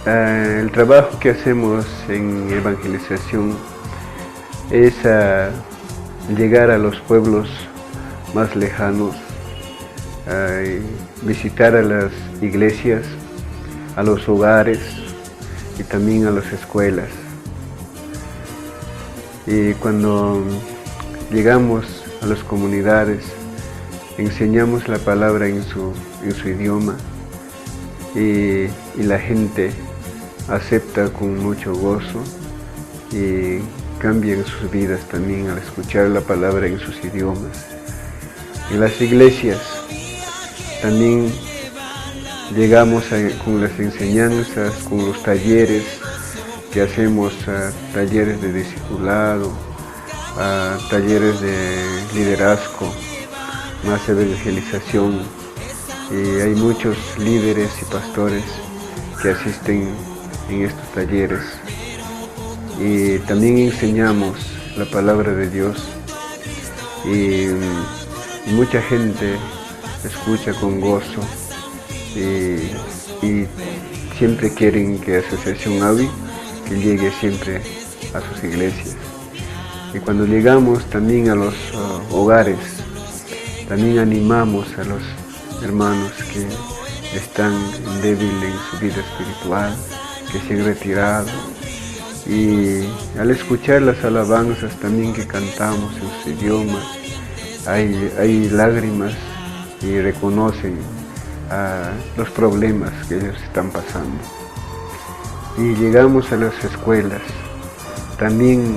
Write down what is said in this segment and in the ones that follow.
El trabajo que hacemos en evangelización es llegar a los pueblos más lejanos, visitar a las iglesias, a los hogares y también a las escuelas. Y cuando llegamos a las comunidades, enseñamos la palabra en su idioma y la gente acepta con mucho gozo y cambian sus vidas también al escuchar la palabra en sus idiomas. En las iglesias también llegamos con las enseñanzas, con los talleres que hacemos, talleres de discipulado, talleres de liderazgo, más evangelización. Y hay muchos líderes y pastores que asisten en estos talleres. Y también enseñamos la palabra de Dios y mucha gente escucha con gozo y siempre quieren que Asociación AVI que llegue siempre a sus iglesias. Y cuando llegamos también a los hogares, también animamos a los hermanos que están débiles en su vida espiritual, que se han retirado. Y al escuchar las alabanzas también que cantamos en sus idiomas, hay lágrimas y reconocen los problemas que ellos están pasando. Y llegamos a las escuelas, también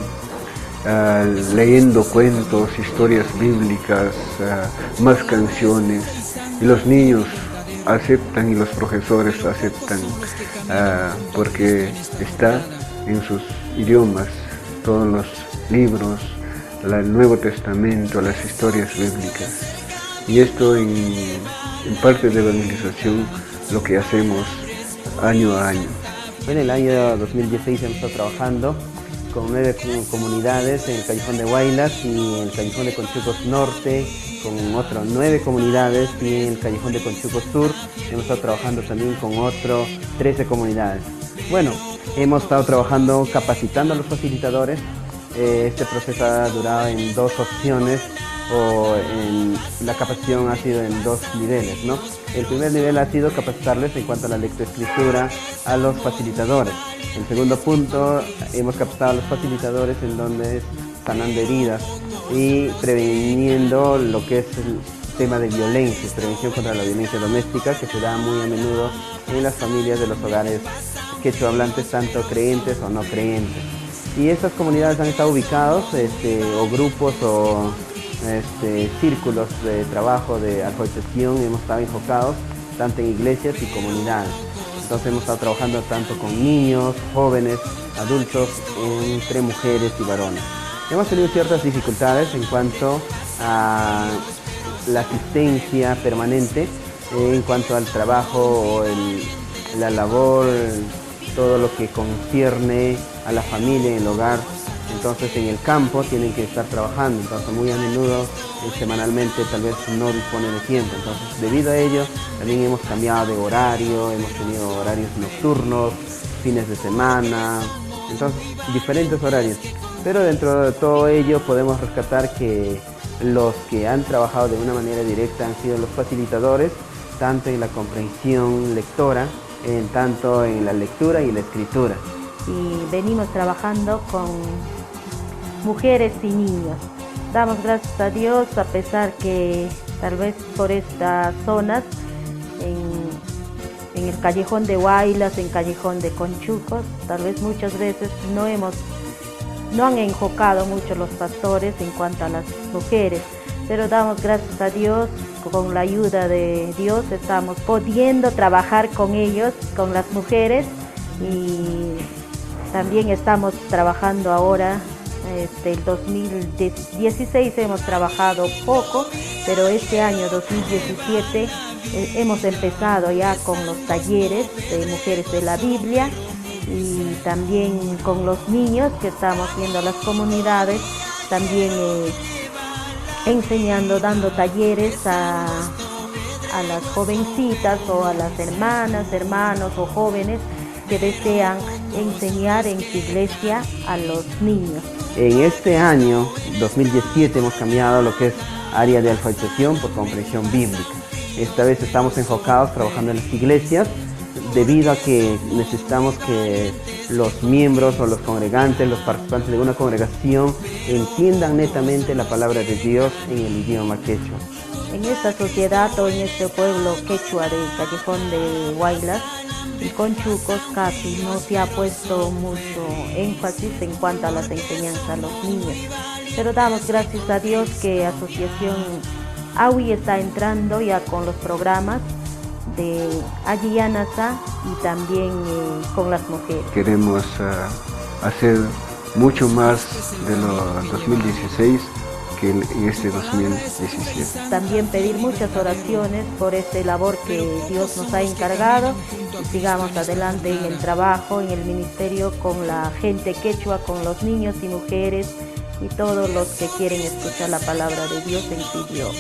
leyendo cuentos, historias bíblicas, más canciones, y los niños aceptan y los profesores aceptan porque está en sus idiomas todos los libros, el Nuevo Testamento, las historias bíblicas. Y esto en parte de evangelización lo que hacemos año a año. En el año 2016 hemos estado trabajando con 9 comunidades en el Callejón de Huaylas y en el Callejón de Conchucos Norte, con otras 9 comunidades, y en el Callejón de Conchucos Sur hemos estado trabajando también con otras 13 comunidades. Bueno, hemos estado trabajando capacitando a los facilitadores. Este proceso ha durado en 2 opciones, la capacitación ha sido en 2 niveles, ¿no? El primer nivel ha sido capacitarles en cuanto a la lectoescritura a los facilitadores. El segundo punto, hemos capacitado a los facilitadores en donde sanando heridas y previniendo lo que es el tema de violencia, prevención contra la violencia doméstica, que se da muy a menudo en las familias de los hogares quechua hablantes, tanto creyentes o no creyentes. Y estas comunidades han estado ubicados o grupos o círculos de trabajo de alfabetización. Hemos estado enfocados tanto en iglesias y comunidades. Entonces hemos estado trabajando tanto con niños, jóvenes, adultos, entre mujeres y varones. Hemos tenido ciertas dificultades en cuanto a la asistencia permanente, en cuanto al trabajo o la labor, todo lo que concierne a la familia en el hogar. Entonces en el campo tienen que estar trabajando, entonces muy a menudo, semanalmente tal vez no disponen de tiempo. Entonces debido a ello también hemos cambiado de horario, hemos tenido horarios nocturnos, fines de semana, entonces diferentes horarios. Pero dentro de todo ello podemos rescatar que los que han trabajado de una manera directa han sido los facilitadores, tanto en la comprensión lectora, tanto en la lectura y la escritura. Y venimos trabajando con mujeres y niños. Damos gracias a Dios, a pesar que tal vez por estas zonas, en el Callejón de Huaylas, en Callejón de Conchucos, tal vez muchas veces no han enfocado mucho los pastores en cuanto a las mujeres, pero damos gracias a Dios, con la ayuda de Dios estamos pudiendo trabajar con ellos, con las mujeres, y también estamos trabajando ahora. El 2016 hemos trabajado poco, pero este año 2017 hemos empezado ya con los talleres de mujeres de la Biblia y también con los niños que estamos yendo a las comunidades, también enseñando, dando talleres a las jovencitas o a las hermanas, hermanos o jóvenes que desean enseñar en su iglesia a los niños. En este año 2017 hemos cambiado lo que es área de alfabetización por comprensión bíblica. Esta vez estamos enfocados trabajando en las iglesias debido a que necesitamos que los miembros o los congregantes, los participantes de una congregación entiendan netamente la palabra de Dios en el idioma quechua. En esta sociedad o en este pueblo quechua del Callejón de Huaylas y Conchucos casi no se ha puesto mucho énfasis en cuanto a las enseñanzas a los niños. Pero damos gracias a Dios que Asociación AWI está entrando ya con los programas de Allianza y también con las mujeres. Queremos hacer mucho más de lo 2016 que en este 2017. También pedir muchas oraciones por esta labor que Dios nos ha encargado y sigamos adelante en el trabajo, en el ministerio con la gente quechua, con los niños y mujeres y todos los que quieren escuchar la palabra de Dios en su idioma.